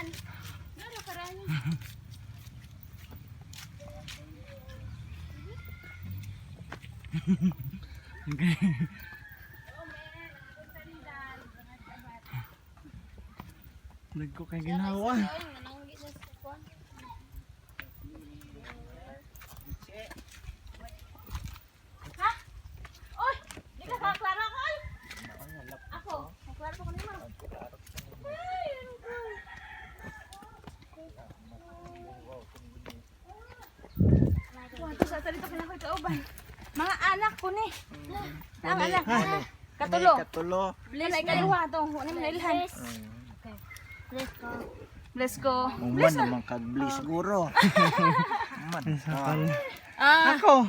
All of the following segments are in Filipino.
man. Ano karami? Okay. Nagko kay ginawa. Ha? Oy, di ka kaklaro ko. Ako, kaklaro ko nimo. Ay, ano ko? Wala sa dito ko na ko kauban. Mga anak ko ni. Ang anak ko. Katulo. Katulo. Bless kaliwa to. Wala man ilhan. Bless ko. Uman naman kag-bless siguro. Man. Ah, Ako.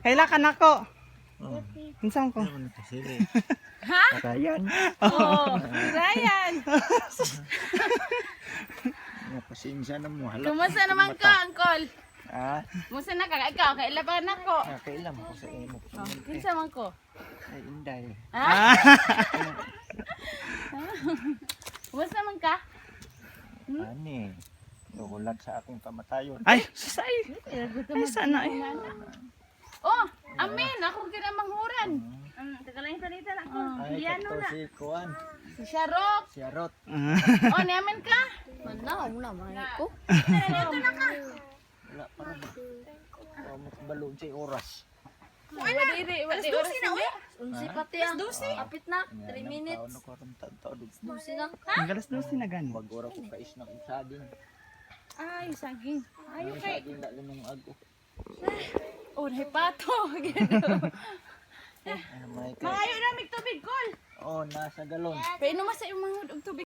Kailan ako? Insan ko. ha? Ryan. Oh, Ryan. Pasensya na mo. Halap. Kumusta naman ka, Uncle? Ah, Kumusta na ka? Ikaw, kailan ako? kailan ko sa imo. Oh, kinsa man ko? Ay, inday. Ha? Kumusta man ka? Ani. Dugulat sa akong kamatayon. Ay, say. Ay, sana eh. Oh, amin. Ako kinamanghuran. Tagalang panita lang ko. Ay, Piano kato na. si Kuan. Si Sharok. Si Arot. Oh, niyaman ka? Wala pa rin. Mas balog sa oras. Wadiri, wadiri. Oras na, uy. Unsi pati ang apit na 3 minutes. Taon ako rin taon. Unsi na. Ang galas daw sinagan. Bagora ko kais na kong saging. Ay, saging. Ay, Ay, okay. saging na ganung ago. Oh, pato. Ay, may Mga ayaw na, may tubig, Col. Oh, nasa galon. Painom sa yung mga tubig.